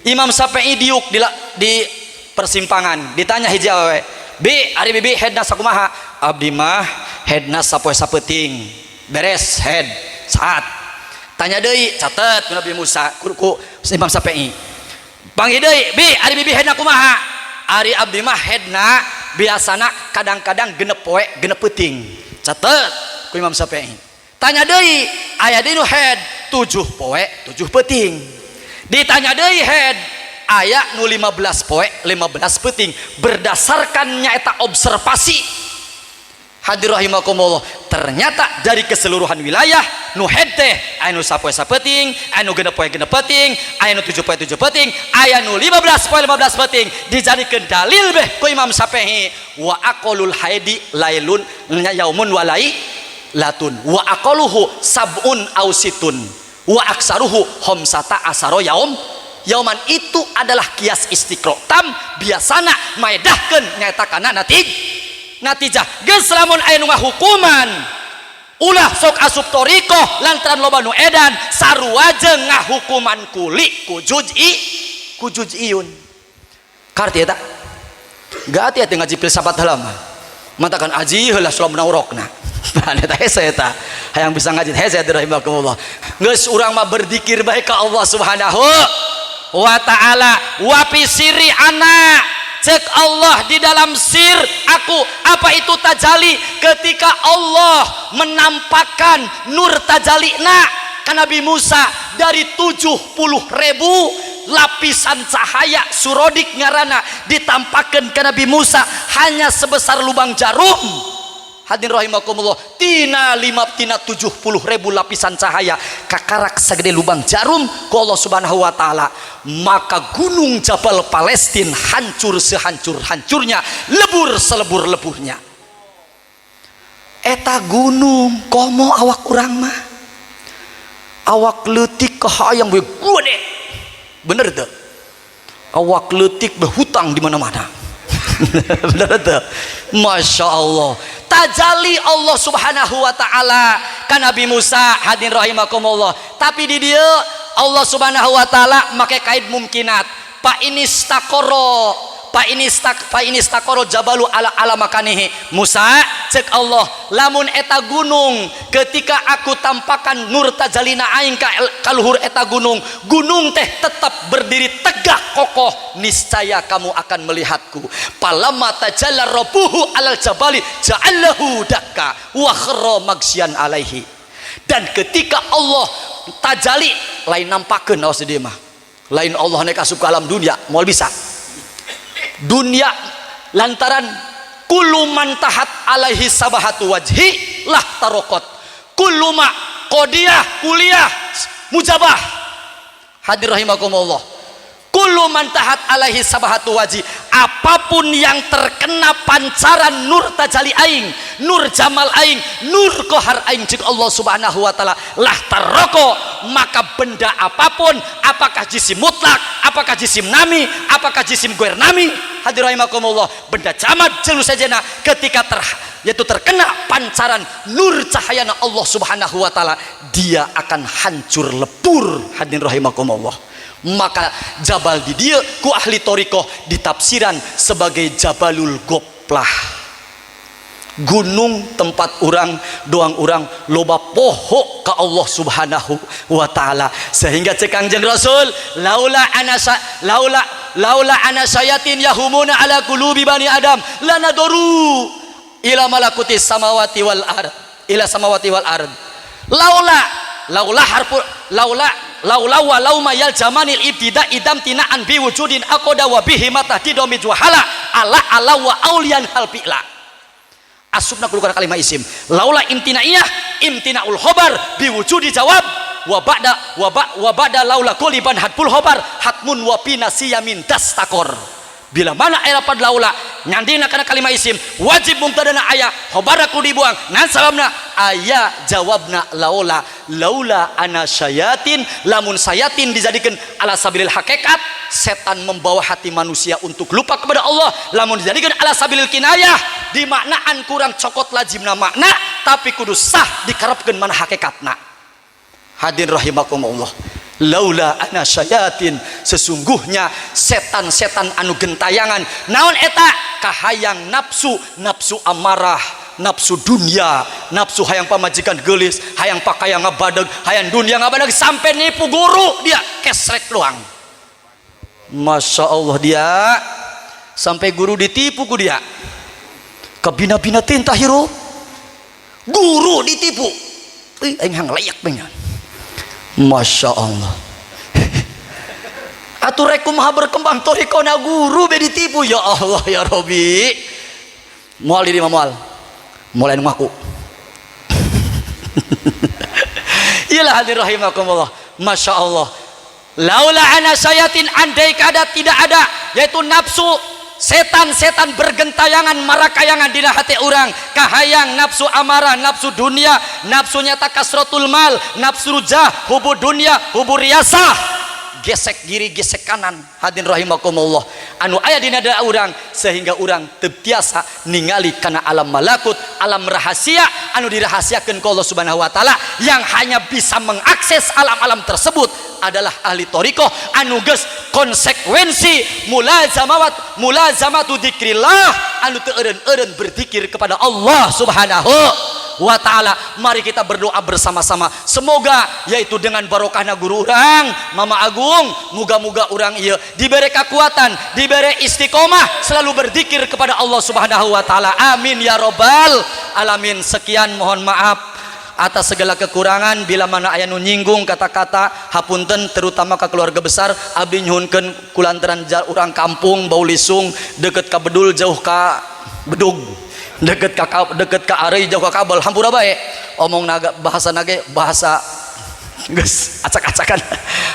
Imam Syafi'i diuk di persimpangan ditanya hiji awewe, bi ari bibi headna sakumaha? Abdi mah headna sapoe sapeuting. Beres head saat tanya deui catet Nabi Musa ku Imam Syafi'i, panggil deui bi ari bibi headna kumaha? Ari abdi mah headna biasana kadang-kadang genep poe genep peuting. Catet ku Imam Syafi'i. Tanya deui aya di nu head 7 poe 7 peuting. Ditanya deui head aya nu 15 poe 15 peuting berdasarkan nyaeta observasi. Hadir rahimakumullah, ternyata dari keseluruhan wilayah nu head teh aya nu sapoe sapeuting, aya nu genep poe genep peuting, aya nu 7 poe 7 peuting, aya nu 15 poe 15 peuting dijadikeun dalil beh ku Imam Syafi'i. Wa aqalul haidi lailun yaumun walai latun wa aqaluhu sab'un ausitun wa aksaruhu khamsata asaro yauman. Itu adalah kias istiqra tam biasana maedahkeun nyaeta kana natijah. Geus lamun aya nu ngahukuman ulah sok asup thariqah lantaran loba nu edan sarua jeung ngahukuman kuli ku juz'iyun. Karti eta gak hati-hati ngaji filsafat heula mah matakan aji heula sulam naurokna. Nah, eta hese eta hayang bisa ngaji hese rahimakumullah. Geus urang mah berzikir bae ka Allah Subhanahu wa taala. Wa fi sirri ana, cek Allah di dalam sir aku. Apa itu tajali? Ketika Allah menampakkan nur tajalina ka Nabi Musa dari 70.000 lapisan cahaya surodik ngarana ditampakkan ke Nabi Musa hanya sebesar lubang jarum. Hadirin rahimakumullah, tina 70.000 lapisan cahaya kakarak segede lubang jarum ku Allah Subhanahu wa taala. Maka gunung Jabal Palestina hancur sehancur-hancurnya, lebur selebur-leburnya. Eta gunung komo awak urang mah awak leutik ke hayang we gede. Bener tuh, awak leutik berhutang di mana-mana. Bener tuh, masya Allah. Tajali Allah Subhanahu wa taala ka Nabi Musa. Hadirin rahimakumullah. Tapi di dia Allah Subhanahu wa taala make kaid mumkinat. Fa inistaqoro jabalu ala makanihi. Musa cek Allah, lamun eta gunung ketika aku tampakan nur tajalina aing ka luhur eta gunung teh tetap berdiri tegak kokoh, niscaya kamu akan melihatku. Palamma tajalla rabbuhu alal jabali ja'allahu dakka wa kharra magsyan alaihi. Dan ketika Allah tajali lain nampakeun aos di mah lain Allah naik asup ke alam dunia moal bisa dunia lantaran kullu man tahat alaihi sabahatu wajhi lah tarokot kullu ma qodiyah kuliah mujabah. Hadir rahimakumullah, kullu man tahat alaihi sabahatu wajhi, apapun yang terkena pancaran nur tajali aing, nur jamal aing, nur kohar aing jika Allah subhanahu wa ta'ala lah taroko, maka benda apapun, apakah jisim mutlak, apakah jisim nami, apakah jisim goer nami, hadir rahimakumullah, benda jamat jelu sajana ketika yaitu terkena pancaran nur cahayana Allah subhanahu wa ta'ala, dia akan hancur lebur. Hadir rahimakumullah, maka jabal di dia ku ahli torikoh ditafsiran sebagai Jabalul Goplah, gunung tempat orang doang orang loba poho ke Allah subhanahu wa ta'ala, sehingga cekang jeng Rasul laula anasayatin yahumuna ala qulubi bani adam lanadoru ila malakutis samawati wal ard ila samawati wal ard laula harfu laula walau mayal jamanil ibtida idam tinaan bi wujudin aqoda wa bihi matahdidomi juhala ala wa aulian halfi'la asubna kulukar kalimah isim laula imtinaul khobar bi wujudi jawab wa ba'da laula kuliban hadpul khobar hatmun wa pinasiyamin dastakor. Bila mana ayat pada laula nyandina kana kalimah isim wajib mubtadana ayat khabaraku dibuang nan sababna ayat jawabna laula ana syayatin, lamun sayatin dijadikan ala sabilil hakikat, setan membawa hati manusia untuk lupa kepada Allah, lamun dijadikan ala sabilil kinayah dimaknaan kurang cokot lazimna makna tapi kudu sah dikarepkeun mana hakikatna. Hadir rahimakumullah, laula ana syayatin, sesungguhnya setan-setan anu gentayangan naon eta kahayang nafsu amarah, nafsu dunia, nafsu hayang pamajikan gelis, hayang pakaian ngabadeg, hayang dunia ngabadeg sampai nipu guru dia kesrek doang. Masya Allah, dia sampai guru ditipu ku dia kebina-bina tinta hirup guru ditipu aing hang layak banget. Masya Allah, atureku maha berkembang torikona guru be ditipu. Ya Allah ya Robi, mual diri mual mulai ngaku. Iyalah hadir rahimakumullah, Masya Allah, laula ana sayatin, andai kada tidak ada yaitu nafsu setan-setan bergentayangan marakayangan di hati orang kahayang nafsu amarah, nafsu dunia, nafsunya takasrotul mal, nafsu rujah, hubu dunia, hubu riyasah, gesek kiri gesek kanan. Hadirin rahimakumullah, anu aya dina da urang sehingga urang terbiasa ningali kana alam malakut, alam rahasia anu dirahasiakeun ku Allah subhanahu wa ta'ala, yang hanya bisa mengakses alam-alam tersebut adalah ahli torikoh anu geus konsekuensi mulazamatu dzikrillah, anu teu eureun berzikir kepada Allah subhanahu wa ta'ala. Mari kita berdoa bersama-sama, semoga yaitu dengan barokahna guru urang Mama Agung, muga-muga urang ieu diberi kekuatan, diberi istiqomah selalu berzikir kepada Allah subhanahu wa ta'ala. Amin ya robbal alamin. Sekian, mohon maaf atas segala kekurangan, bila mana aya nu nyinggung kata-kata hapunten, terutama ke keluarga besar. Abdi nyuhunkeun kulantaran urang kampung Bau Lisung deket ka Bedul jauh ka Bedug, deket ka Arei jauh ka Kabel, hampura bae omong naga bahasa nage bahasa geus acak-acakan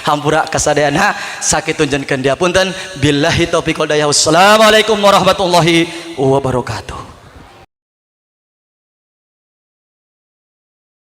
hampura kasadayana sakitu jenkeun dia punten. Billahi taufiq wal hidayah. Wassalamualaikum warahmatullahi wabarakatuh.